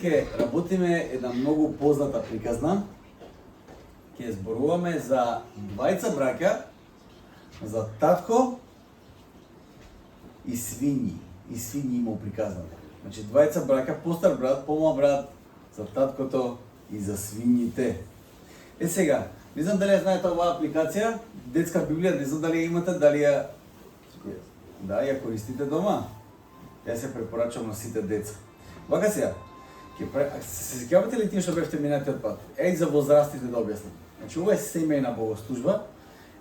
ќе работиме една многу позната приказна. Ќе зборуваме за двајца браќа, за татко и свињи. И свињи има приказната. Значи двајца браќа, постар брат, помал брат, за таткото и за свињите. Сега, не знам дали ја знаете оваа апликација, детска Библија, не знам дали ја имате, дали ја ја користите дома. Ја се препорачувам на сите деца. Вака сега, се сеќавате ли тие што бевте минатиот пат? Еј за возрастите да објаснам. Значи ова е семејна богослужба.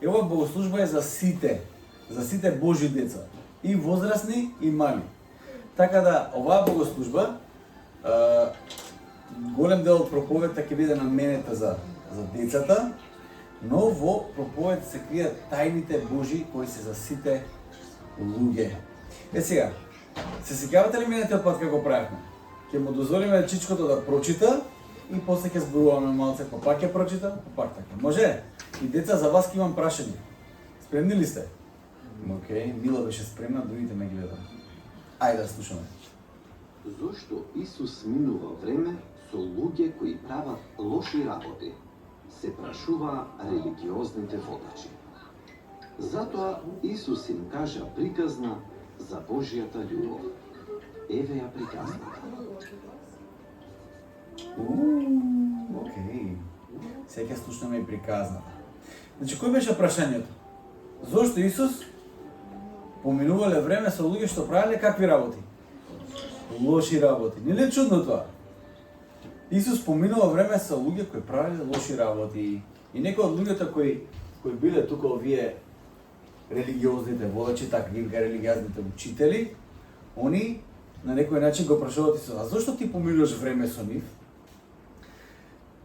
И ова богослужба е за сите Божји деца, и возрастни и мали. Така да оваа богослужба голем дел од проповедта ќе биде наменета за децата, но во проповед се кријат тајните Божји кои се за сите луѓе. Сега, се сеќавате ли минатиот пат како правевме? Ќе му дозволиме чичкото да прочита и после ќе зборуваме малце, па пак ќе прочита, па пак така. Може? И деца, за вас ќе имам прашање. Спремни ли сте? Океј, Мила беше спремна, другите ме гледа. Ајде да слушаме. Зошто Исус минува време со луѓе кои прават лоши работи, се прашуваа религиозните водачи. Затоа Исус им кажа приказна за Божјата љубов. Еве ја приказната. Океј. Сега ќе слушнеме и приказната. Значи, кој беше прашањето? Зошто Исус поминувале време со луѓе што правеле какви работи? Лоши работи. Не ли чудно тоа? Исус поминува време со луѓе кои правеле лоши работи. И некои од луѓето кои биле тука овие религиозните водачи, така ги религиозните учители, они на некој начин го прашуваат Исус: а зошто ти поминуваш време со нив?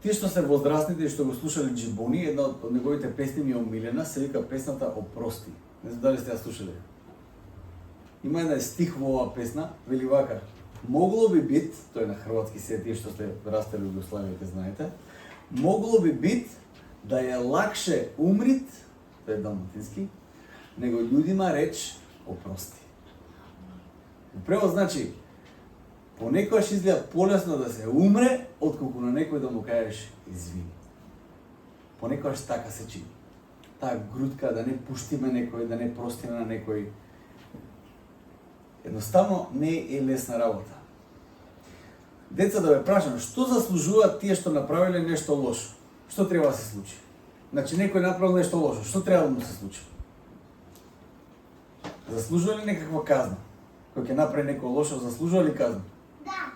Тие што се возрастните и што го слушале Джибони, една од неговите песни ми е омилена, се вика песната Опрости. Не знам дали сте ја слушале. Има една стих во оваа песна, вели вака: могло би бит, тој на хрватски, се тие што сте растели во Југославија ќе знаете, могло би бит да е лакше умрит, тоа е далматински, него људима реч опрости. Превод значи, понекогаш изгледа полесно да се умре, отколку на некој да му кажеш извини. Понекогаш така се чини. Таа грудка да не пуштиме некој, да не простиме на некој. Едноставно не е лесна работа. Деца, да ве прашам, што заслужуваат тие што направиле нешто лошо? Што треба да се случи? Значи некој направил нешто лошо, што треба да му се случи? Заслужува ли некаква казна? Кој ќе направи некој лошо, заслужува ли казна? Да.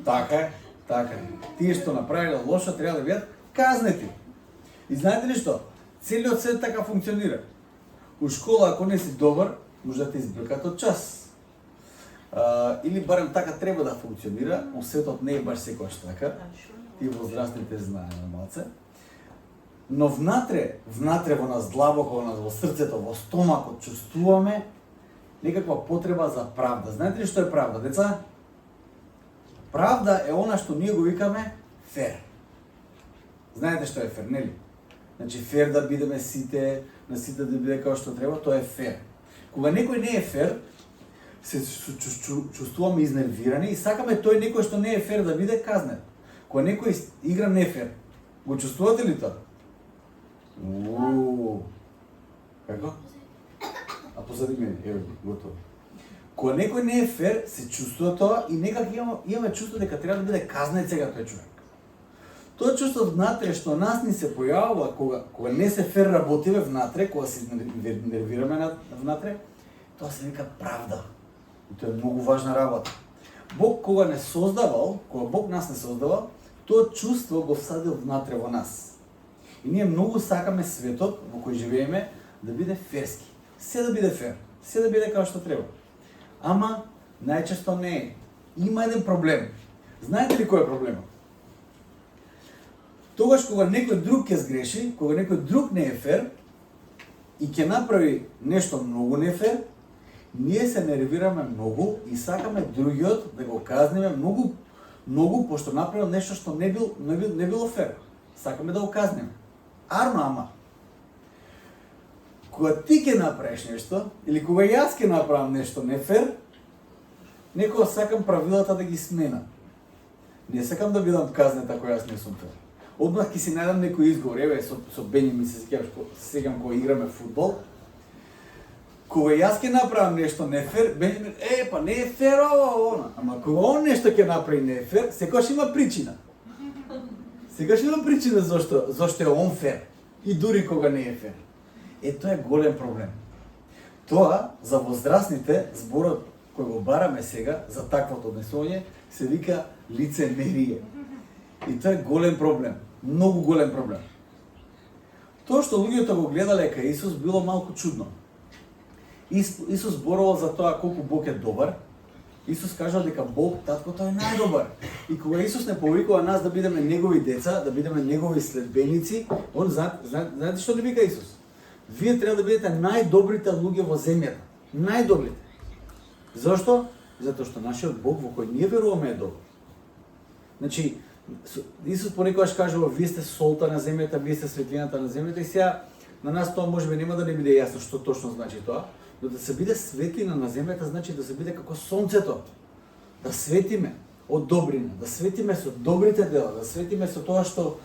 Така е, така е. Тие што направиле лошо треба да бидат казнети. И знаете ли што? Целиот свет така функционира. У школа, ако не си добар, може да те избркат од час. Или барем така треба да функционира, но светот не е баш секојаш така. Тие возрастните знаеме малце. Но внатре во нас, длабоко во нас, во срцето, во стомакот, чувствуваме некаква потреба за правда. Знаете ли што е правда, деца? Правда е она што ние го викаме фер. Знаете што е фер, нели? Значи фер да бидеме сите, на сите да биде како што треба, тоа е фер. Кога некој не е фер, се чувствуваме изнервирани и сакаме тој некој што не е фер да биде казнен. Кога некој игра не фер, го чувствувате ли тоа? Како? А позади мене, ево, готово. Кога некој не е фер, се чувствува тоа и некак имаме чувство дека треба да биде казнет сега тој човек. Тоа чувство внатре што нас ни се појавува кога не се фер работиме внатре, кога се нервираме внатре, тоа се вика правда. И тоа е многу важна работа. Бог кога не создавал, кога Бог нас не создавал, тоа чувство го всадил внатре во нас. И ние многу сакаме светот во кој живееме да биде ферски. Се да биде фер, се да биде како што треба. Ама најчесто не е. Има еден проблем. Знаете ли кој е проблемот? Тогаш кога некој друг ќе сгреши, кога некој друг не е фер и ќе направи нешто многу не фер, ние се нервираме многу и сакаме другиот да го казниме многу пошто направил нешто што не било фер. Сакаме да го казниме. Арно, ама. Кога ти ќе направиш нешто, или кога јас ќе направам нешто не фер, некоја сакам правилата да ги смена. Не сакам да бидам казнет ако јас не сум тоа. Одмах ќе си најдам некој изговор, еве со Бени ми се сеќавам кога играме фудбал. Кога јас ќе направам нешто нефер, Бени па не е фер ова, ама кога он нешто ќе направи нефер, секогаш има причина. Секогаш има причина зашто е он фер и дури кога не е фер. Тоа е голем проблем. Тоа за возрастните зборот кој го бараме сега за таквото однесување се вика лицемерие. И тоа е голем проблем, многу голем проблем. Тоа што луѓето го гледале кај Исус било малку чудно. Исус зборувал за тоа колку Бог е добар. Исус кажал дека Бог, таткото е најдобар. И кога Исус не повикува нас да бидеме негови деца, да бидеме негови следбеници, он знаете што ни вика Исус? Вие треба да бидете најдобрите луѓе во земјата. Најдобрите. Зошто? Затоа што нашиот Бог во кој ние веруваме е добар. Значи, Исус понекогаш кажува, вие сте солта на земјата, вие сте светлината на земјата, и сега на нас тоа можеби нема да не биде јасно што точно значи тоа, но да се биде светлина на земјата значи да се биде како сонцето. Да светиме од добрина, да светиме со добрите дела, да светиме со тоа што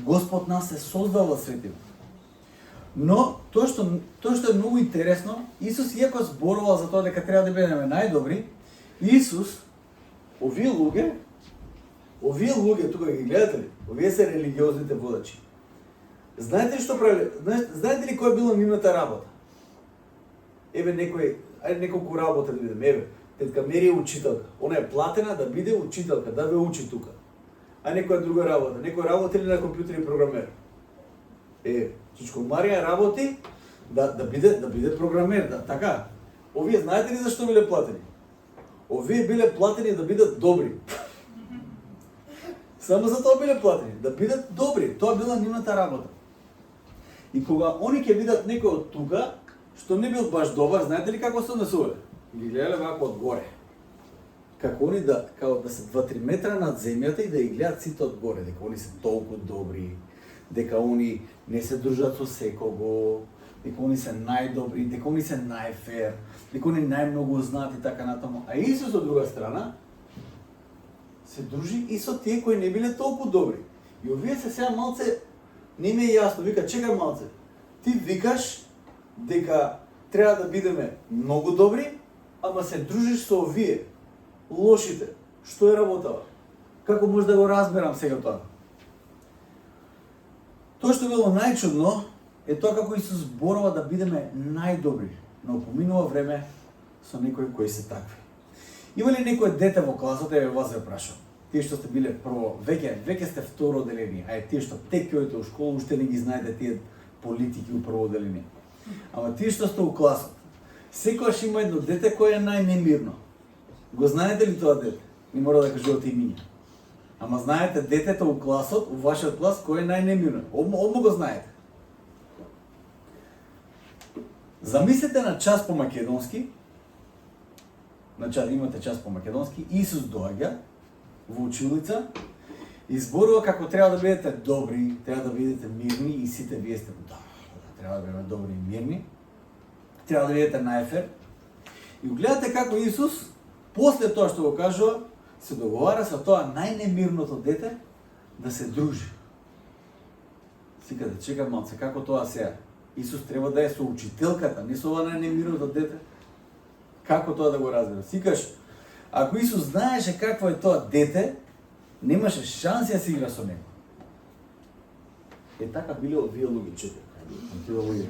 Господ нас е создал да светиме. Но тоа што е многу интересно, Исус иако зборувал за тоа дека треба да бидеме најдобри, Исус овие луѓе тука ги гледате ли? Овие се религиозните водачи. Знаете ли што правиле? Знаете ли која е била нивната работа? Еве неколку работа да видиме. Еве, тетка Мери е учителка. Она е платена да биде учителка, да ве учи тука. А некоја друга работа. Некој работи ли на компјутер и програмер? Чичко Марија работи да биде програмер, така. Овие знаете ли зашто биле платени? Овие биле платени да бидат добри. Само за тоа биле платени, да бидат добри. Тоа била нивната работа. И кога они ќе видат некој од тука, што не бил баш добар, знаете ли како се однесувале? Ги гледале вако од горе. Како они да се 2-3 метра над земјата и да ги гледат сите од горе, дека они се толку добри, дека они не се дружат со секого, дека они се најдобри, дека они се најфер, дека они најмногу знаат и така натаму. А Исус од друга страна се дружи и со тие кои не биле толку добри. И овие се сега малце не ми е јасно, вика чекај малце. Ти викаш дека треба да бидеме многу добри, ама се дружиш со овие лошите. Што е работава? Како може да го разберам сега тоа? Тоа што било најчудно е тоа како Исус зборува да бидеме најдобри, но поминува време со некои кои се такви. Има ли некој дете во класата, еве вас ве прашам? Тие што сте биле прво, веќе сте второ одделение, а тие што тек ќе одите у школа, уште не ги знаете тие политики у прво одделение. Ама тие што сте у класот, секогаш има едно дете кое е најнемирно. Го знаете ли тоа дете? Не мора да кажувате имиња. Ама знаете детето у класот, у вашиот клас, кој е најнемирно. Одма го знаете. Замислете на час по македонски, имате час по македонски, Исус доаѓа во училица и зборува како треба да бидете добри, треба да бидете мирни и сите вие сте треба да бидеме добри и мирни, треба да бидете најфер. И гледате како Исус, после тоа што го кажува, се договара со тоа најнемирното дете да се дружи. Сикате, чекам малце, како тоа сега? Исус треба да е со учителката, не со ова најнемирното дете. Како тоа да го разбере? Сикаш, ако Исус знаеше какво е тоа дете, немаше шанси да се игра со него. Така биле овие луѓе, чекај.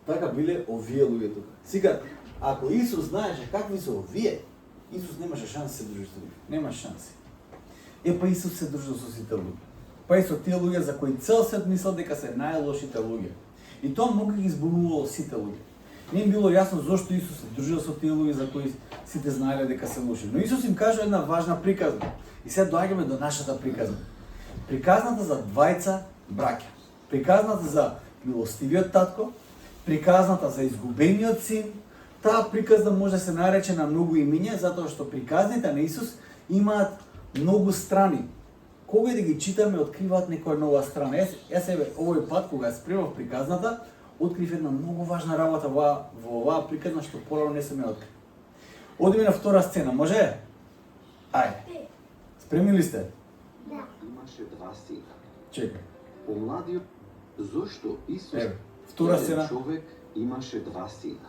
Така биле овие луѓе тука. Сега, ако Исус знаеше какви се овие, Исус немаше шанси да се дружи со нив. Немаше шанси. Па Исус се дружил со сите луѓе. Па и со тие луѓе за кои цел свет мислел дека се најлошите луѓе. И тоа многу ги збунувало сите луѓе. Не им било јасно зошто Исус се дружил со тие луѓе за кои сите знаеле дека се лоши. Но Исус им кажува една важна приказна. И сега доаѓаме до нашата приказна. Приказната за двајца браќа. Приказната за милостивиот татко, приказната за изгубениот син. Таа приказна може да се нарече на многу имиња, затоа што приказните на Исус имаат многу страни. Кога да ги читаме, откриваат некоја нова страна. Јас овој пат, кога спремав приказната, открив една многу важна работа во оваа приказна, што порано не сум ја открив. Одиме на втора сцена, може? Ајде. Спремни ли сте? Имаше два сина. Чекай. Помладиот, зошто Исус, Еве, втора еден сцена. човек, имаше два сина.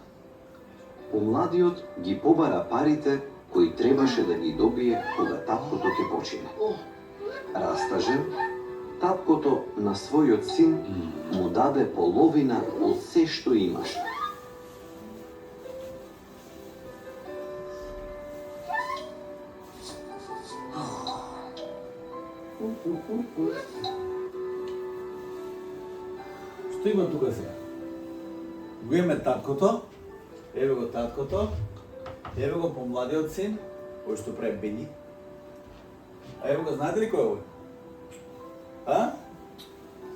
Помладиот ги побара парите кои требаше да ги добие кога таткото ќе почине. Растажен, таткото на својот син му даде половина од се што имаше. Што има тука сега? Го имаме таткото, еве го таткото, еве го помладиот син, кој што прави бењи. А еве го, знаете ли кој е овој? А?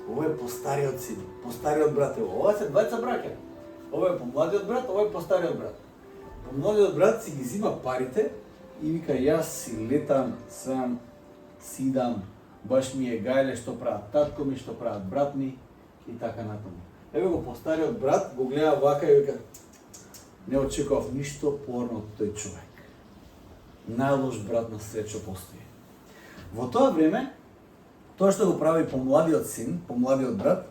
Овој е постариот син, постариот брат е. Ова се двајца браќа. Овој е помладиот брат, овој е постариот брат. Помладиот брат си ги зима парите и вика јас си летам сам, си идам, баш ми е гајле што прават татко ми, што прават брат ми и така натаму. Еве го постариот брат, го гледа вака и вика не очекував ништо порно од тој човек. Најлош брат на свет што постои. Во тоа време, тоа што го прави помладиот син, помладиот брат,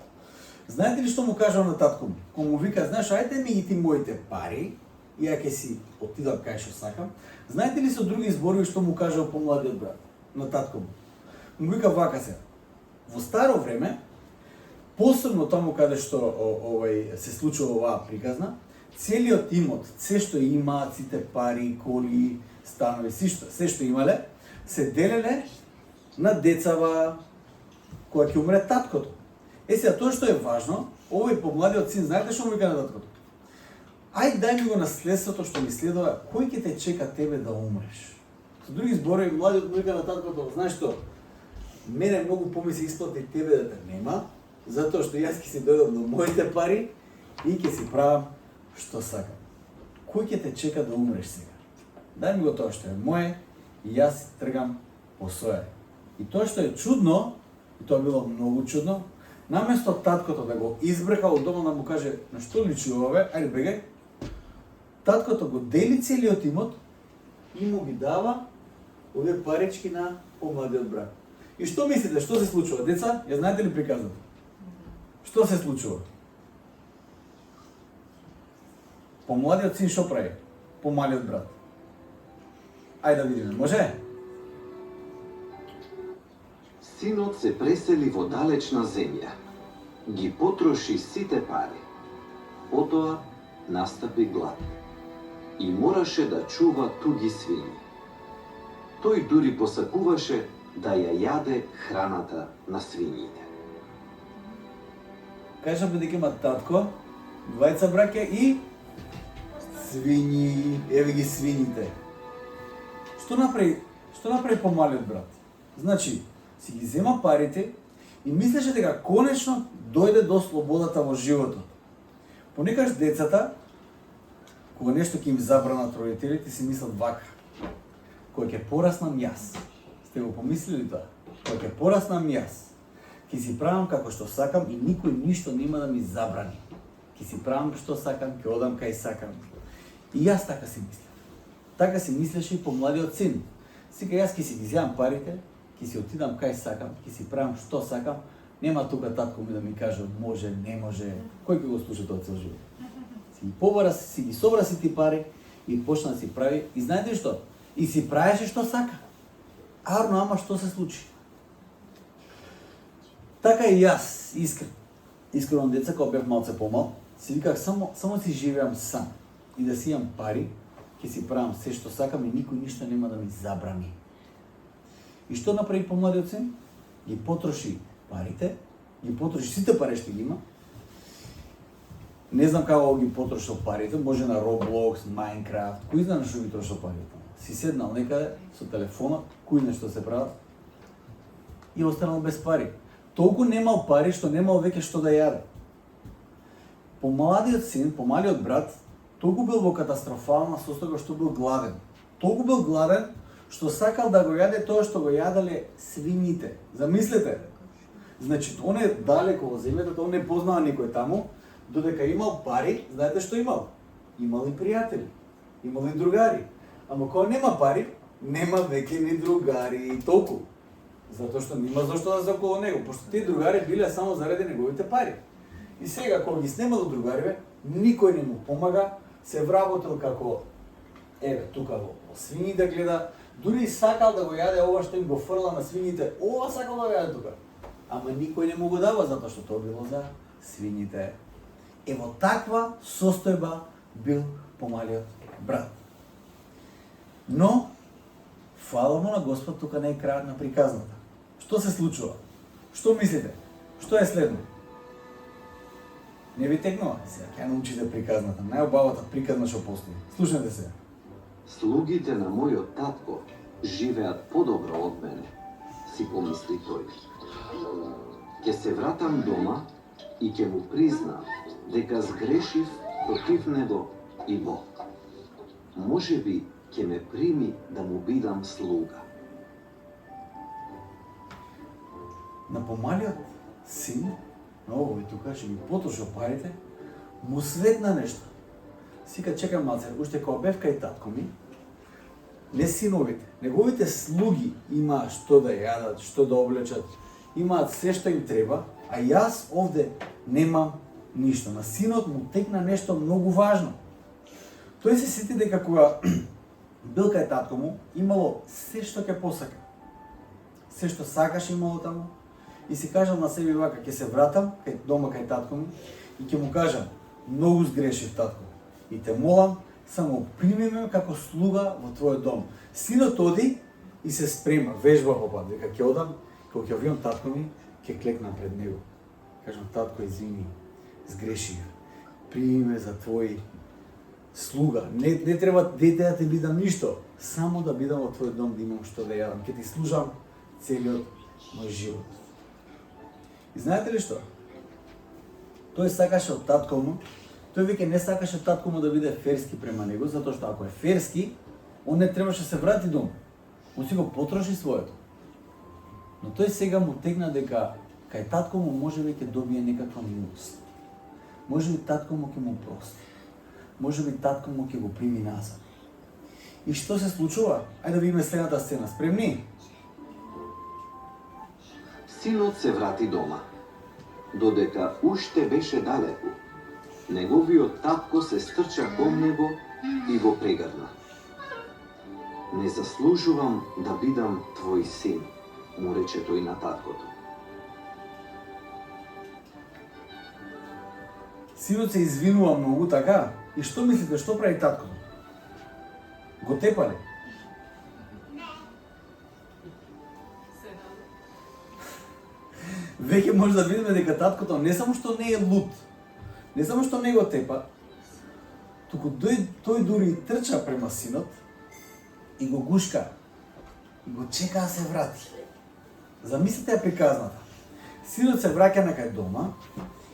знаете ли што му кажа на татко му? Кога му вика, знаеш, ајде ми ги ти моите пари, и ја ќе си отидам кај што сакам. Знаете ли со други зборови што му кажа помладиот брат на татко му? Му вика вака се. Во старо време, посебно таму каде што се случува оваа приказна, целиот имот, се што имаат, сите пари, коли, станови, се што имале, се делеле на децава кога ќе умре таткото. Сега тоа што е важно, овој помладиот син, знаете што му вика на таткото? Ајде дај ми го наследството што ми следува, кој ќе те чека тебе да умреш? Со други зборови, младиот му вика на таткото, знаеш што, мене многу помисли се исплати тебе да те нема, затоа што јас ќе си дојдам до моите пари и ќе си правам што сакам. Кој ќе те чека да умреш сега? Дај ми го тоа што е мое и јас тргам по своје. И тоа што е чудно, и тоа било многу чудно, наместо таткото да го избреха од дома да му каже на што личи ове, ајде бегај, таткото го дели целиот имот и му ги дава овие парички на помладиот брат. И што мислите, што се случува? Деца, ја знаете ли приказната? Што се случува? Помладиот син што прави? Помалиот брат. Ајде да видиме, може? Синот се пресели во далечна земја. Ги потроши сите пари. Потоа настапи глад. И мораше да чува туги свињи. Тој дури посакуваше да ја јаде храната на свињите. Кажаме дека има татко, двајца браќа и свињи, еве ги свињите. Што направи помалиот брат? Значи, си ги зема парите и мислеше дека конечно дојде до слободата во животот. Понекогаш децата, кога нешто ќе им забранат родителите, си мислат вака. Кога ќе пораснам јас, сте го помислили тоа? Кога ќе пораснам јас, ќе си правам како што сакам и никој ништо нема да ми забрани. Ќе си правам што сакам, ќе одам кај сакам. И јас така си мислев. Така си мислеше и помладиот син. Сега јас ќе си ги земам парите, ќе си отидам кај сакам, ќе си правам што сакам, нема тука татко ми да ми каже може, не може, кој ќе го слуша тоа цел живот. Си ги побара, си ги собра си ти пари и почна да си прави. И знаете ли што? И си правеше што сака. Арно, ама што се случи? Така и јас, искрено деца, кога бев малце помал, си виках само си живеам сам и да си имам пари, ќе си правам се што сакам и никој ништо нема да ми забрани. И што направи помладиот син? Ги потроши парите, ги потроши сите пари што ги има. Не знам како ги потрошил парите, може на Roblox, Minecraft, кој знае на што ги трошил парите. Си седнал некаде со телефонот, кој нешто се прават и останал без пари. Толку немал пари што немал веќе што да јаде. Помладиот син, помалиот брат, толку бил во катастрофална состојба што бил гладен. Толку бил гладен што сакал да го јаде тоа што го јаделе свињите. Замислете. Значи, он е далеко во земјата, он не познава никој таму, додека имал пари, знаете што имал? Имал и пријатели, имал и другари. Ама кога нема пари, нема веќе ни другари и толку. Затоа што нема зашто да се околу него, пошто тие другари биле само заради неговите пари. И сега кога ги снемало другариве, никој не му помага, се вработил како тука во свињи да гледа, дури и сакал да го јаде ова што им го фрла на свињите, ова сакал да го јаде тука. Ама никој не му го дава затоа што тоа било за свињите. Ево таква состојба бил помалиот брат. Но фала му на Господ, тука не е крајот на приказната. Што се случува? Што мислите? Што е следно? Не ви текнува? Сега ќе научите приказната, најубавата приказна што постои. Слушнете се. Слугите на мојот татко живеат подобро од мене, си помисли тој. Ќе се вратам дома и ќе му признам дека сгрешив против него и Бог. Може би ќе ме прими да му бидам слуга. На помалиот син, на овој тука, што ги потрошил парите, му светна нешто. Сика чекам малце, уште кога бев кај татко ми, не синовите, неговите слуги имаат што да јадат, што да облечат, имаат се што им треба, а јас овде немам ништо. На синот му текна нешто многу важно. Тој се сети дека кога бил кај татко му, имало се што ќе посака. Се што сакаш имало таму. И си кажам на себе вака, ќе се вратам кај дома кај татко ми и ќе му кажам, многу сгрешив татко. И те молам, само прими ме како слуга во твојот дом. Синот оди и се спрема, вежба по пат, дека ќе одам, кога ќе видам татко ми, ќе клекнам пред него. Кажам, татко, извини, сгрешив. Прими ме за твој слуга. Не треба дете да те бидам ништо, само да бидам во твојот дом, да имам што да јадам. Ќе ти служам целиот мој живот. И знаете ли што? Тој сакаше од татко му, тој веќе не сакаше татко му да биде ферски према него, затоа што ако е ферски, он не требаше да се врати дома. Он си го потроши своето. Но тој сега му тегна дека кај татко му може би ќе добие некаква милост. Може би татко му ќе му прости. Може би татко му ќе го прими назад. И што се случува? Ајде да видиме следната сцена. Спремни? Синот се врати дома. Додека уште беше далеку, неговиот татко се стрча кон него и го прегрна. Не заслужувам да бидам твој син, му рече тој на таткото. Синот се извинува многу, така? И што мислите, што прави таткото? Го тепале? Веќе може да видиме дека таткото не само што не е луд, не само што не го тепа, туку тој дури и трча према синот и го гушка, и го чека да се врати. Замислите ја приказната. Синот се враќа на кај дома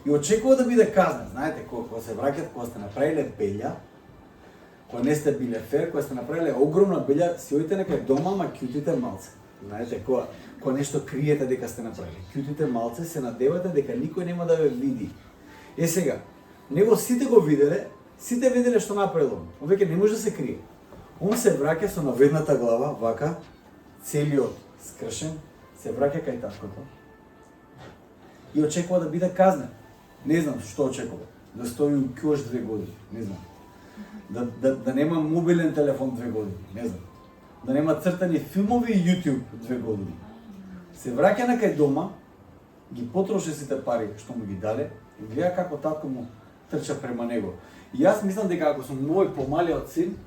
и очекува да биде казнен. Знаете, кога се враќат, кога сте направиле белја, кога не сте биле фер, кога сте направиле огромна белја, си одите на кај дома, ама кјутите малце. Знаете, кога нешто криете дека сте направили. Кјутите малце, се надевате дека никој нема да ве види. Е сега, него сите го виделе, сите виделе што направил. Он веќе не може да се крие. Он се враќа со наведната глава, вака, целиот скршен, се враќа кај таткото и очекува да биде казнен. Не знам што очекува. Да стои у кјош 2 години, не знам. Да нема мобилен телефон 2 години, не знам. Да нема цртани филмови и YouTube 2 години. Се враќа на кај дома, ги потроши сите пари што му ги дале и гледа како татко му трча према него. И јас мислам дека ако сум мој помалиот син,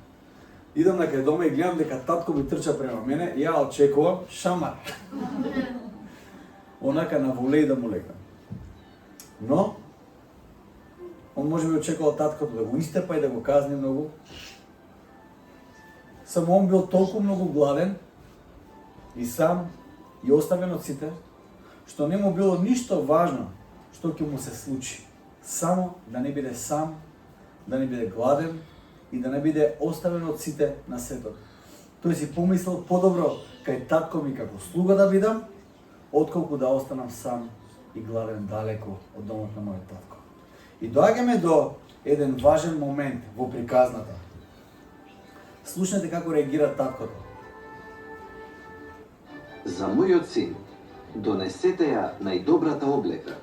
идам на кај дома и гледам дека татко ми трча према мене, ја очекувам шамар. Онака на волеј да му лекам. Но, он може би очекувал таткото да го истепа и да го казни многу. Само он бил толку многу гладен и сам и оставен од сите, што не му било ништо важно што ќе му се случи. Само да не биде сам, да не биде гладен и да не биде оставен од сите на светот. Тој си помислил подобро кај татко ми како слуга да бидам, отколку да останам сам и гладен далеко од домот на мојот татко. И доаѓаме до еден важен момент во приказната. Слушнете како реагира таткото. За мојот син, донесете ја најдобрата облека,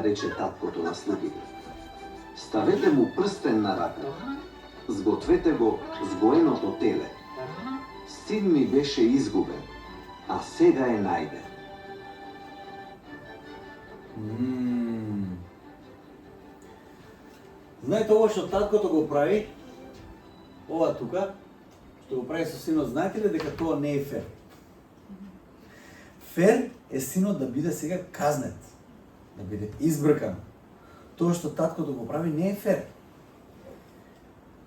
рече таткото на слугите. Ставете му прстен на рака, сгответе го сгоеното теле. Син ми беше изгубен, а сега е најден. Знаете, ова што таткото го прави, ова тука, што го прави со синот, знаете ли дека тоа не е фер? Фер е синот да биде сега казнет, да биде избркан. Тоа што таткото го прави не е фер.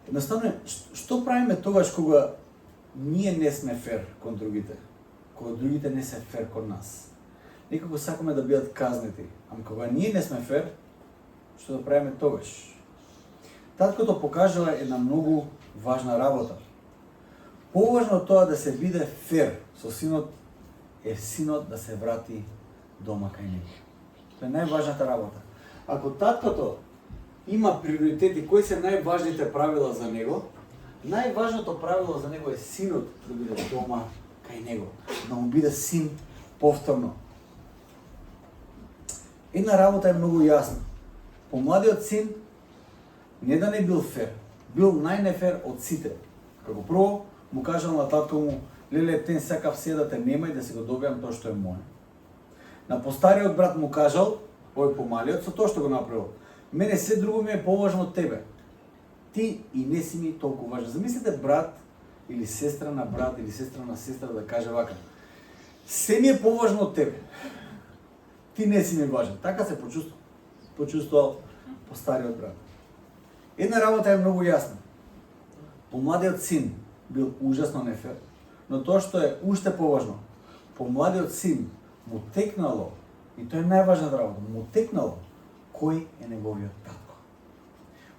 Едноставно, што правиме тогаш кога ние не сме фер кон другите? Кога другите не се фер кон нас? Некако сакаме да бидат казнети, ама кога ние не сме фер, што да правиме тогаш? Таткото покажала една многу важна работа. Поважно од тоа да се биде фер со синот е синот да се врати дома кај него. Тоа е најважната работа. Ако таткото има приоритети, кои се најважните правила за него, најважното правило за него е синот да биде дома кај него, да му биде син повторно. Една работа е многу јасна. Помладиот син не да не бил фер, бил најнефер од сите. Како прво му кажал на татко му: "Леле, тен сакав се да те немај да си го добијам тоа што е моје." На постариот брат му кажал, овој помалиот, со тоа што го направил: "Мене се друго ми е поважно од тебе. Ти и не си ми толку важен." Замислете брат или сестра на брат или сестра на сестра да каже вака: "Се ми е поважно од тебе. Ти не си ми важен." Така се почувствувал постариот брат. Една работа е многу јасна. Помладиот син бил ужасно нефер, но тоа што е уште поважно, помладиот син му текнало, и тоа е најважната работа, му текнало кој е неговиот татко.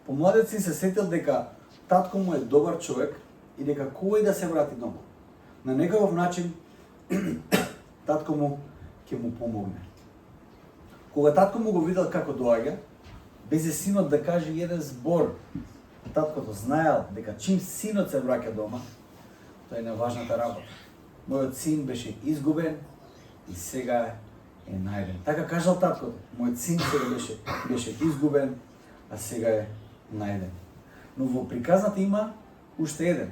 Помладиот син се сетил дека татко му е добар човек и дека кој да се врати дома. На некаков начин татко му ќе му помогне. Кога татко му го видел како доаѓа, без синот да каже еден збор, таткото знаел дека чим синот се враќа дома, тоа е најважната работа. Мојот син беше изгубен и сега е најден. Така кажал таткото. Мојот син сега беше изгубен, а сега е најден. Но во приказната има уште еден.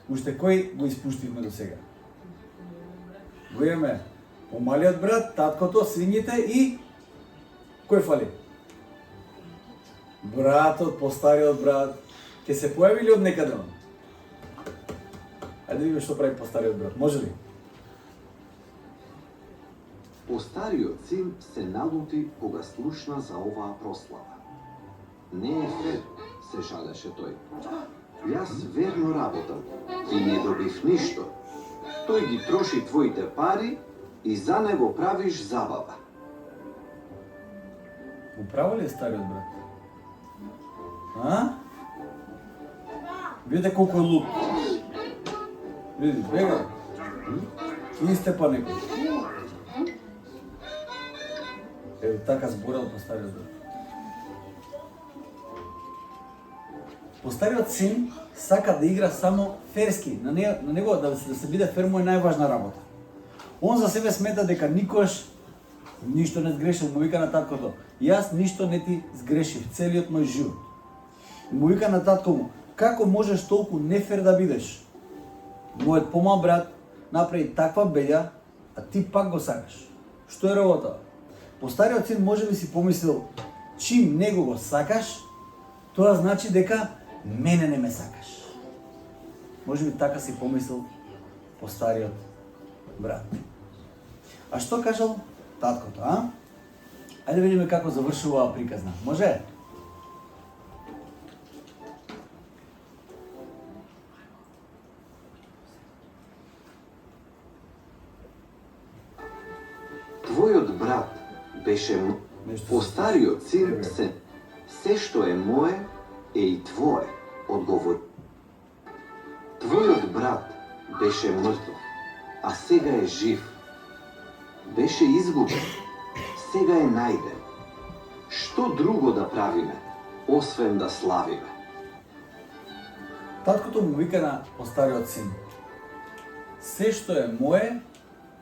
Уште кој го испуштивме до сега? Го имаме помалиот брат, таткото, свињите и кој фали? Братот, постариот брат. Ќе се појави ли од некаде он? Ајде да видиме што прави постариот брат. Може ли? Постариот син се налути кога слушна за оваа прослава. Не е фер, се жалеше тој. Јас верно работам и не добив ништо. Тој ги троши твоите пари и за него правиш забава. Управо ли е стариот брат? А? Видите колку е луд. Види, бега. И степа некој. Ево така зборел постариот брат. Постариот син сака да игра само ферски. На него да се биде фер му е најважна работа. Он за себе смета дека никош ништо не сгрешил, му вика на таткото: "Јас ништо не ти сгрешив целиот мој живот." Му вика на татко му: "Како можеш толку нефер да бидеш? Мојот помал брат направи таква беља, а ти пак го сакаш. Што е работа?" Постариот син може би си помислил: "Чим него го сакаш, тоа значи дека мене не ме сакаш." Може би така си помислил постариот брат. А што кажал таткото, а? Ајде да видиме како завршува приказна. Може? Твојот брат беше постариот син се што е мое е и твое, одговори. Твојот брат беше мртов, а сега е жив. Беше изгубен, сега е најден. Што друго да правиме, освен да славиме? Таткото му вика на постариот син: "Се што е мое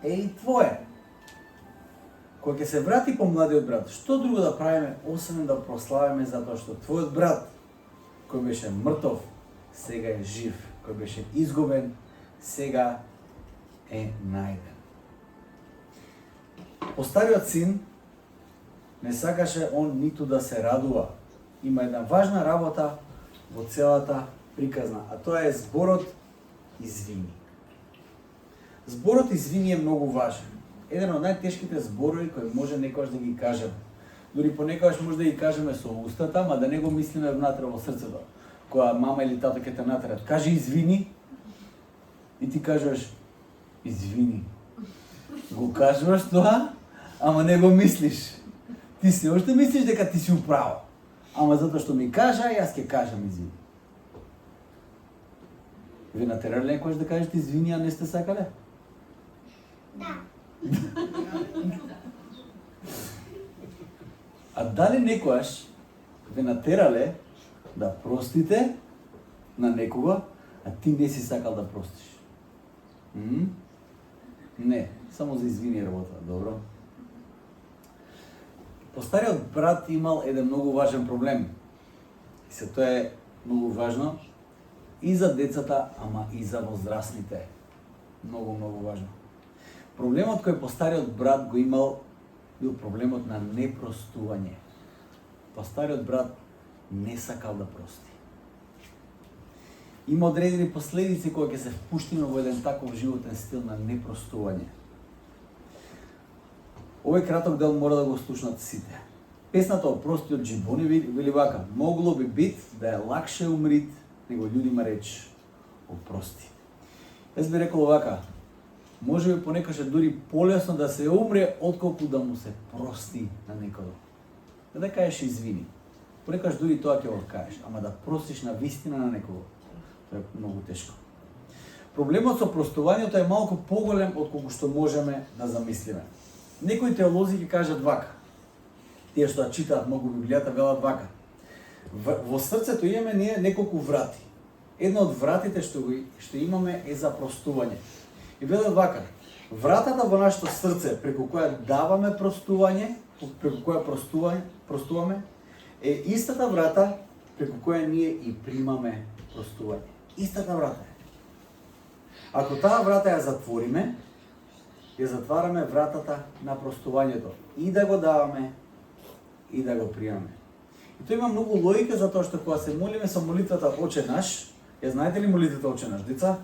е и твое. Кога ќе се врати помладиот брат, што друго да правиме, освен да прославиме затоа што твојот брат, кој беше мртов, сега е жив, кој беше изгубен, сега е најден. Постариот син не сакаше он ниту да се радува. Има една важна работа во целата приказна, а тоа е зборот извини. Зборот извини е многу важен. Еден од најтешките зборови кои може некогаш да ги кажеме. Дури понекогаш може да ги кажеме со устата, ама да не го мислиме внатре во срцето. Кога мама или тато ќе те натерат, кажи извини, и ти кажеш извини. Го кажуваш тоа, ама не го мислиш. Ти се уште мислиш дека ти си управо. Ама затоа што ми кажа, јас ќе кажам извини. Ве натерале некојаш да кажете извини, а не сте сакале? Да. А дали некојаш ве натерале да простите на некого, а ти не си сакал да простиш? Не, само за извини работа, добро. Постариот брат имал еден многу важен проблем. И се тоа е многу важно и за децата, ама и за возрастните. Многу, многу важно. Проблемот кој постариот брат го имал бил проблемот на непростување. Постариот брат не сакал да прости. Има одредени последици кои ќе се впуштиме во еден таков животен стил на непростување. Овој краток дел мора да го слушнат сите. Песната Опрости од Джибони вели вака: могло би бит да е лакше умрит, него људима реч опрости. Јас би рекол вака: може би понекогаш е дури полесно да се умре отколку да му се прости на некого. Да кажеш извини. Понекогаш дури тоа ќе го кажеш, ама да простиш на вистина на некого, тоа е многу тешко. Проблемот со простувањето е малку поголем од колку што можеме да замислиме. Некои теолози ги кажат вака. Тие што ја читаат многу Библијата велат вака: во срцето имаме ние неколку врати. Една од вратите што имаме е за простување. И велат вака: вратата во нашето срце преку која даваме простување, преку која простуваме, е истата врата преку која ние и примаме простување. Истата врата е. Ако таа врата ја затвориме, ја затвараме вратата на простувањето и да го даваме и да го примаме. И тоа има многу логика, затоа што кога се молиме со молитвата Оче наш, ја знаете ли молитвата Оче наш, деца?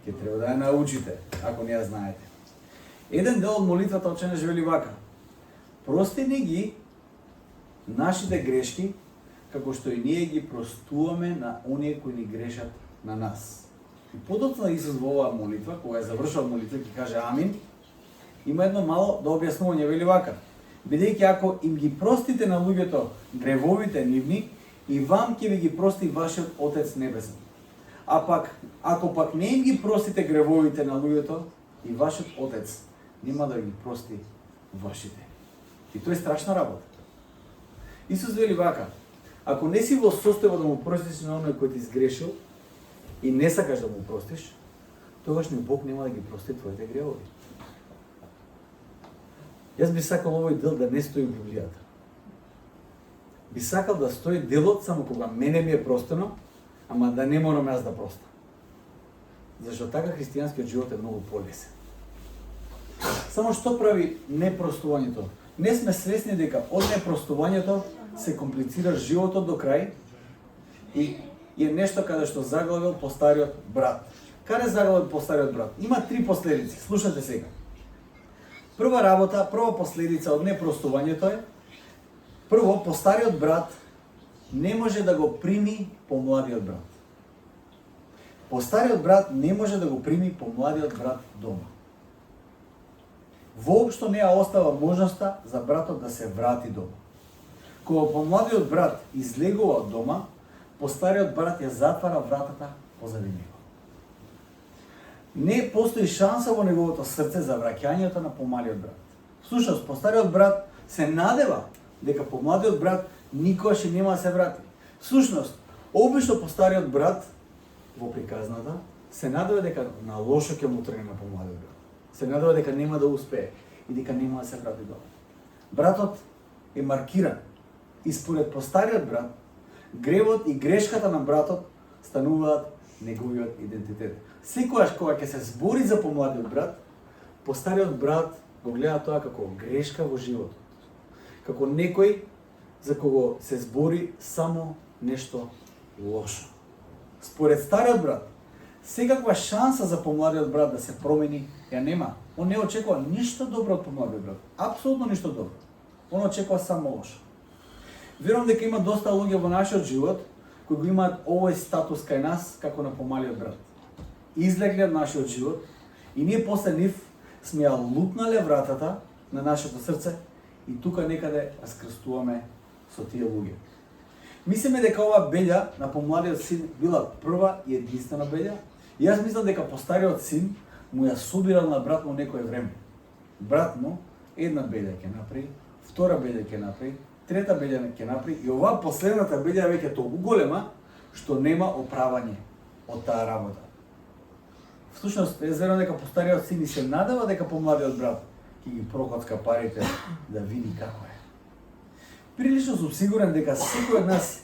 Ќе треба да ја научите, ако не ја знаете. Еден дел од молитвата Оче наш вели вака: прости ни ги нашите грешки, како што и ние ги простуваме на оние кои ни грешат на нас. И подоцна Исус во оваа молитва, кога ја завршува молитва, ќе каже амин, има едно мало да објаснување, вели вака: бидејќи ако им ги простите на луѓето гревовите нивни, и вам ќе ви ги прости вашиот Отец Небесен. А пак, ако пак не им ги простите гревовите на луѓето, и вашиот Отец нема да ги прости вашите. И тоа е страшна работа. Исус вели вака: ако не си во состојба да му простиш на оној кој ти сгрешил и не сакаш да му простиш, тогаш ни Бог нема да ги прости твоите гревови. Јас би сакал овој дел да не стои во Библијата. Би сакал да стои делот само кога мене ми е простено, ама да не морам јас да простам. Зашто така христијанскиот живот е многу полесен. Само што прави непростувањето? Не сме свесни дека од непростувањето се комплицира животот до крај и е нешто каде што заглавил постариот брат. Каде заглавил постариот брат? Има 3 последици. Слушате сега. Прва работа, прва последица од непростувањето е: прво, постариот брат не може да го прими помладиот брат. Постариот брат не може да го прими помладиот брат дома. Воопшто не ја остава можноста за братот да се врати дома. Кога помладиот брат излегува од дома, постариот брат ја затвара вратата позади него. Не постои шанса во неговото срце за враќањето на помалиот брат. Всушност, постариот брат се надева дека помладиот брат никогаш нема да се врати. Всушност, обично постариот брат во приказната се надева дека на лошо ќе му тргне на помладиот брат. се надева дека нема да успее и дека нема да се врати дома. Братот е маркиран и според постариот брат, гревот и грешката на братот стануваат неговиот идентитет. Секогаш кога ќе се збори за помладиот брат, постариот брат го гледа тоа како грешка во животот. Како некој за кого се збори само нешто лошо. Според стариот брат, секаква шанса за помладиот брат да се промени ја нема. Он не очекува ништо добро од помладиот брат. Апсолутно ништо добро. Он очекува само лошо. Верувам дека има доста луѓе во нашиот живот кои го имаат овој статус кај нас како на помалиот брат. Излегле од нашиот живот и ние после нив сме ја лутнале вратата на нашето срце и тука некаде раскрстуваме со тие луѓе. Мислиме дека оваа беља на помладиот син била прва и единствена беља, и јас мислам дека постариот син му ја собирал на брат му некое време. Брат му една беља ќе направи, втора беља ќе направи, трета беља ќе направи и оваа последната беља веќе толку голема што нема оправање од таа работа. Всушност, јас верувам дека постариот син и се надева дека помладиот брат ќе ги прокоцка парите да види како е. Прилично сум сигурен дека секој од нас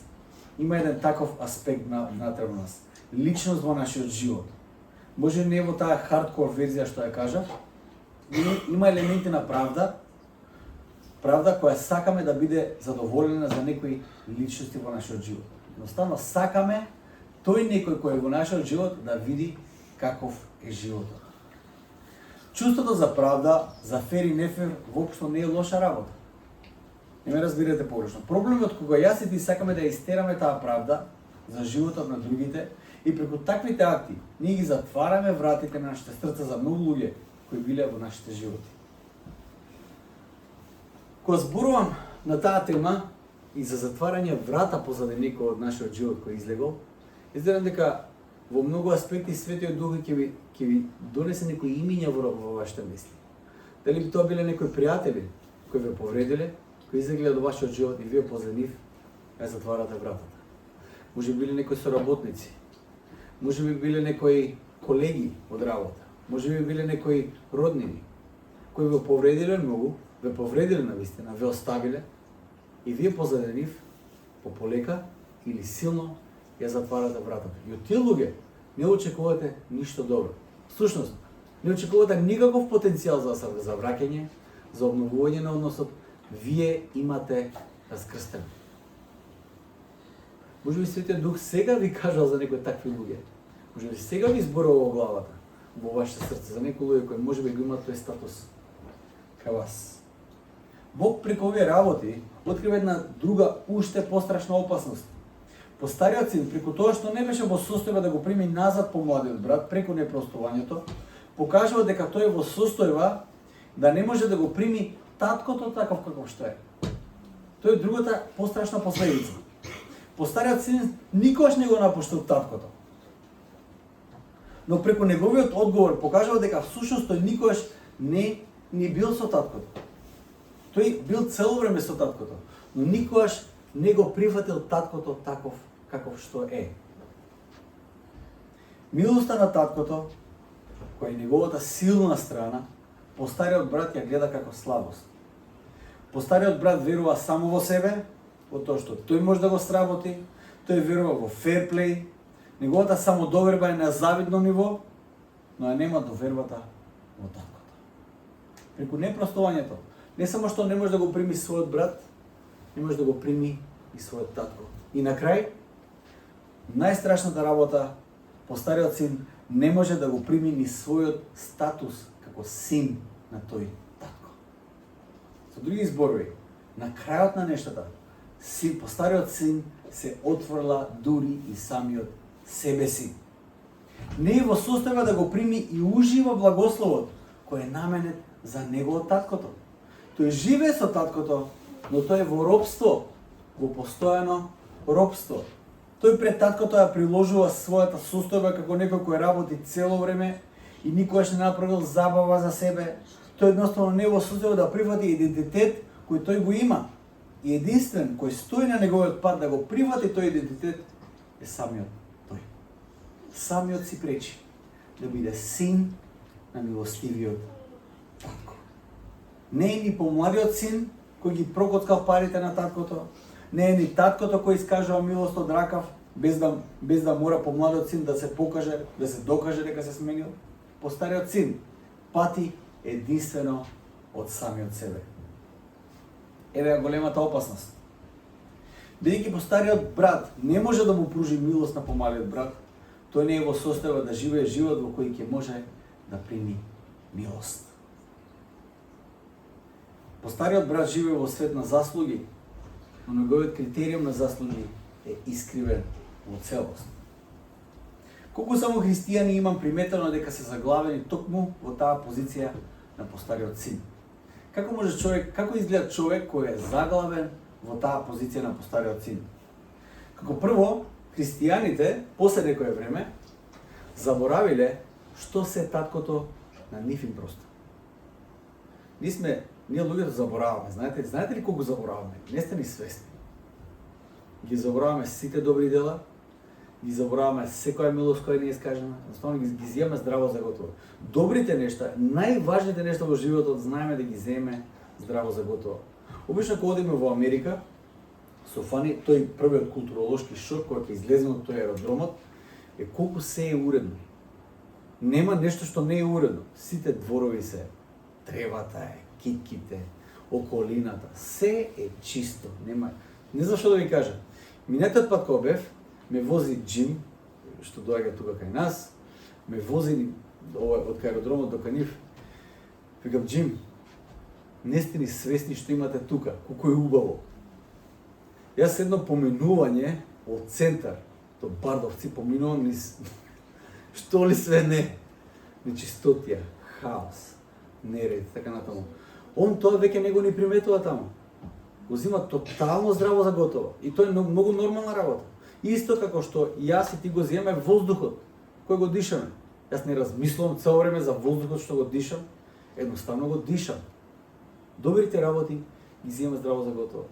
има еден таков аспект внатре во нас. Личност во нашиот живот. Може не во таа хардкор верзија што ја кажав, но има елементи на правда која сакаме да биде задоволена за некои личности во нашиот живот. Едноставно сакаме тој некој кој е во нашиот живот да види каков е животот. Чувството за правда, за фер и нефер, воопшто не е лоша работа. Не ме разбирате погрешно. Проблемот кога јас и ти сакаме да истераме таа правда за животот на другите и преку таквите акти ние ги затвараме вратите на нашите срца за многу луѓе кои биле во нашите животи. Кога зборувам на таа тема и за затварање врата позади некој од нашиот живот кој излегол, изгледам дека во многу аспекти Светиот Дух ќе ви донесе некои имиња во вашите мисли. Дали би тоа биле некои пријатели кои ве повредиле, кои излегле од вашиот живот и вие позади нив ја затварате вратата. Може би биле некои соработници, може би биле некои колеги од работа, може би биле некои роднини кои ве повредиле многу, ве повредиле навистина, ве оставиле и вие позади нив полека или силно ја затварате вратата. И од тие луѓе не очекувате ништо добро. Всушност, не очекувате никаков потенцијал за враќање, за обновување на односот. Вие имате раскрстено. Може би Светиот Дух сега ви кажал за некои такви луѓе. Може би сега ви зборува во главата, во вашето срце, за некои луѓе кои може би го имаат тој статус кај вас. Бог преку овие работи открива една друга, уште пострашна опасност. Постариот син, преку тоа што не беше во состојба да го прими назад помладиот брат, преку непростувањето, покажува дека тој е во состојба да не може да го прими таткото таков каков што е. Тоа е другата пострашна последица. Постариот син никогаш не го напуштил таткото. Но преку неговиот одговор покажува дека всушност тој никогаш не бил со таткото. Тој бил цело време со таткото, но никогаш не го прифатил таткото таков каков што е. Милоста на таткото, која е неговата силна страна, постариот брат ја гледа како слабост. Постариот брат верува само во себе, во тоа што тој може да го сработи, тој верува во ферплей, неговата самодоверба е на завидно ниво, но ја нема довербата во таткото. Преку непростувањето, не само што не може да го прими својот брат, не може да го прими и својот татко. И на крај, најстрашната работа, постариот син не може да го прими ни својот статус како син на тој татко. Со други зборови, на крајот на нештата, постариот син се отворила дури и самиот себе си. Не е во состојба да го прими и ужива благословот кој е наменет за него од таткото. Тој живее со таткото, но тој е во робство, во постојано робство. Тој пред таткото ја приложува својата состојба како некој кој работи цело време и никогаш не направил забава за себе. Тој едноставно не е во состојба да прифати идентитет кој тој го има. И единствен кој стои на неговиот пат да го прифати тој идентитет е самиот тој. Самиот си пречи да биде син на милостивиот Не е ни помладиот син кој ги прокоцкал парите на таткото, не е ни таткото кој искажува милост од ракав, без да мора помладиот син да се покаже, да се докаже дека се сменил. Постариот син пати единствено од самиот себе. Еве е големата опасност. Бидејќи постариот брат не може да му пружи милост на помалиот брат, тој не е во состојба да живее живот во кој ќе може да прими милост. Постариот брат живее во свет на заслуги, но неговиот критериум на заслуги е искривен во целост. Колку само христијани имам приметено дека се заглавени токму во таа позиција на постариот син. Како изгледа човек кој е заглавен во таа позиција на постариот син? Како прво, христијаните после некое време заборавиле што се таткото на нив им простор. Ние луѓето забораваме, знаете ли колку забораваме? Не сте ни свесни. Ги забораваме сите добри дела, ги забораваме секоја милост која ни е искажена, едноставно ги зијаме здраво за готово. Добрите нешта, најважните нешта во животот знаеме да ги земеме здраво за готово. Обично кога одиме во Америка, со Фани, тој првиот културолошки шок кој ќе излеземе од тој аеродромот е колку се е уредно. Нема нешто што не е уредно. Сите дворови се, тревата е, китките, околината, се е чисто. Нема. Не знам што да ви кажам. Минатиот пат кога бев, ме вози Джим, што доаѓа тука кај нас, ме вози од кај аеродромот до кај нив. Викам, Джим, не сте ни свесни што имате тука, колку е убаво. Јас едно поменување од центар до Бардовци поминувам низ што ли све не. Нечистотија, хаос, неред, така натаму. Он тоа веќе него ни приметува таму. Го зима тотално здраво за готово. И тоа е многу нормална работа. Исто како што јас и ти го земаме воздухот кој го дишаме. Јас не размислувам цело време за воздухот што го дишам, едноставно го дишам. Добрите работи ги земаме здраво за готово.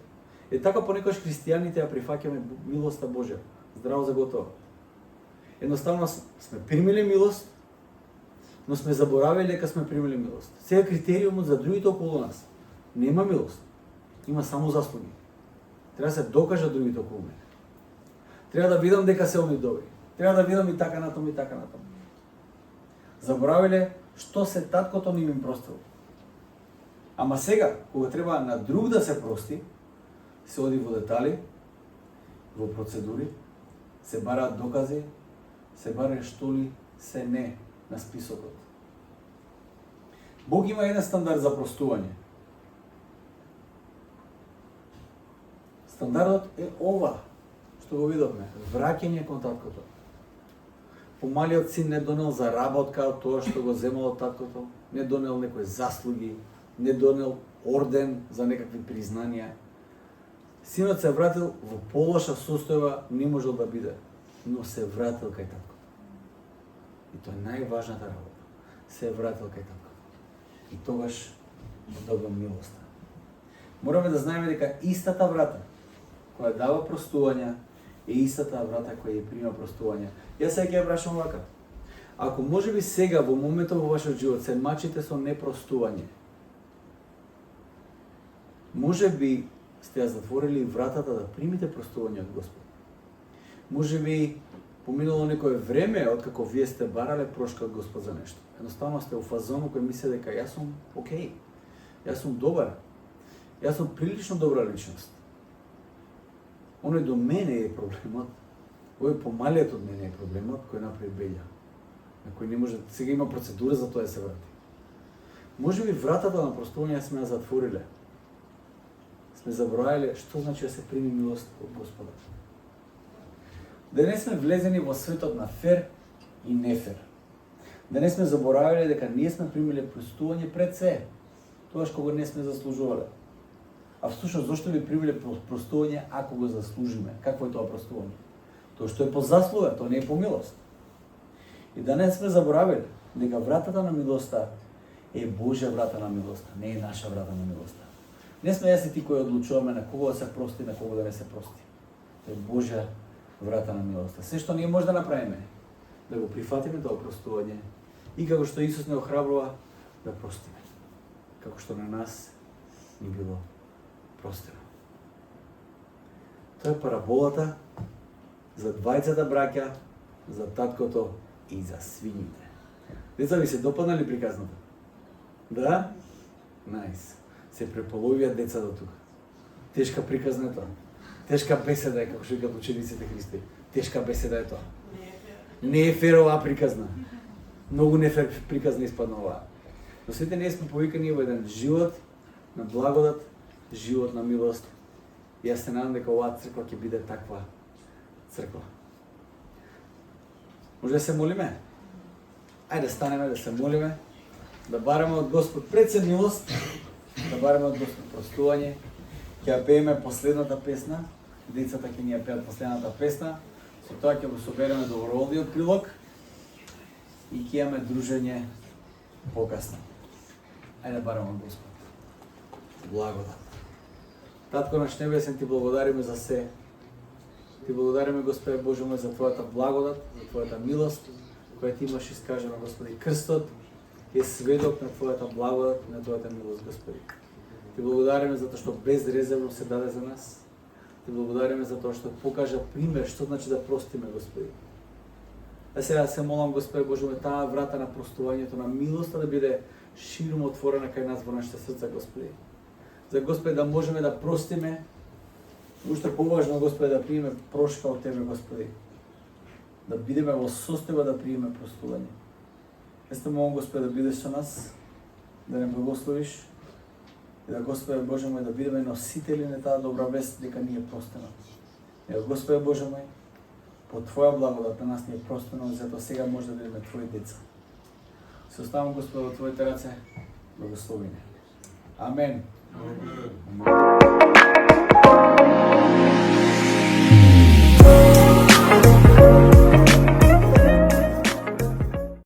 Е така понекогаш христијаните ја прифаќаме милоста Божја, здраво за готово. Едноставно сме примиле милост, но сме заборавили дека сме примиле милост. Сега критериумот за другите околу нас нема милост, има само заслуги. Треба да се докажа другите околу мене. Треба да видам дека се они добри. Треба да видам и така натаму и така натаму. Заборавиле што се таткото ни им простил. Ама сега, кога треба на друг да се прости, се оди во детали, во процедури, се бараат докази, се бараат што ли се не на списокот. Бог има еден стандард за простување. Стандардот е ова, што го видовме, враќање кон таткото. Помалиот син не донел заработка од тоа што го земал од таткото, не донел некои заслуги, не донел орден за некакви признанија. Синот се вратил во полоша состојба, не можел да биде, но се вратил кај таткото. И тоа е најважната работа. Се вратил кај таткото. И тогаш добил милоста. Мораме да знаеме дека истата врата која дава простување е истата врата која ја прима простување. Јас сега ќе ја прашам вака. Ако можеби сега во моментот во вашиот живот се мачите со непростување, можеби сте ја затворили вратата да примите простување од Господ. Можеби поминало некое време откако вие сте барале прошка од Господ за нешто. Едноставно сте у фазону кој мисли дека јас сум окей, јас сум добар, јас сум прилично добра личност. Оној до мене е проблемот, овој помалиот од мене е проблемот кој направи белја, на кој не може, сега има процедура за тоа да се врати. Можеби вратата на простување сме ја затвориле. Сме забравиле што значи да се прими милост од Господа. Да не сме влезени во светот на фер и нефер. Да не сме заборавиле дека ние сме примиле простување пред се, тогаш кога не сме заслужувале. А всушност зошто би примиле простување ако го заслужиме? Какво е тоа простување? Тоа што е по заслуга, тоа не е по милост. И да не сме заборавиле дека вратата на милоста е Божја врата на милоста, не е наша врата на милоста. Не сме јас и ти кои одлучуваме на кого да се прости, на кого да не се прости. Тоа е Божја врата на милоста. Се што ние може да направиме, да го прифатиме тоа простување и како што Исус не охрабрува, да простиме. како што на нас ни било простено. Тоа е параболата за двајцата браќа, за таткото и за свињите. Деца, ви се допадна ли приказната? Да? Најс. Се преполовија деца до тука. Тешка приказна е тоа. Тешка беседа е, како што викаат учениците Христи. Тешка беседа е тоа. Не е фер оваа приказна. Многу не фер приказна испадна оваа. Но сите ние сме повикани во еден живот на благодат, живот на милост. И јас се надам дека оваа црква ќе биде таква црква. Може да се молиме? Ајде да станеме да се молиме, да бараме од Господ пред се милост, да бараме од Господ простување. Ќе ја пееме последната песна, децата ќе ни ја пеат последната песна, со тоа ќе го собереме доброволниот прилог и ќе имаме дружење покасно. Ајде да бараме од Господ. Благодат. Татко наш небесен, ти благодариме за се. Ти благодариме, Господи Боже мој, за Твојата благодат, за Твојата милост, која Ти имаш искажена, Господи. Крстот е сведок на Твојата благодат, на Твојата милост, Господи. Ти благодариме за тоа што безрезервно се даде за нас. Ти благодариме за тоа што покажа пример што значи да простиме, Господи. А сега се молам, Господи Боже мој, таа врата на простувањето, на милоста да биде широм отворена кај нас во нашите срца, Господи. За Господи да можеме да простиме, уште поважно, Господи, да приеме прошка од Тебе, Господи. Да бидеме во состојба да приеме простување. Јас те молам, Господи, да бидеш со нас, да не благословиш и да, Господи Боже мој, да бидеме носители на таа добра вест дека ни е простено. Ево, Господи Боже мој, по Твоја благодат на нас ни е простено, затоа сега може да бидеме Твои деца. Се оставам, Господи, во Твоите раце, благослови не. Амен. Amen.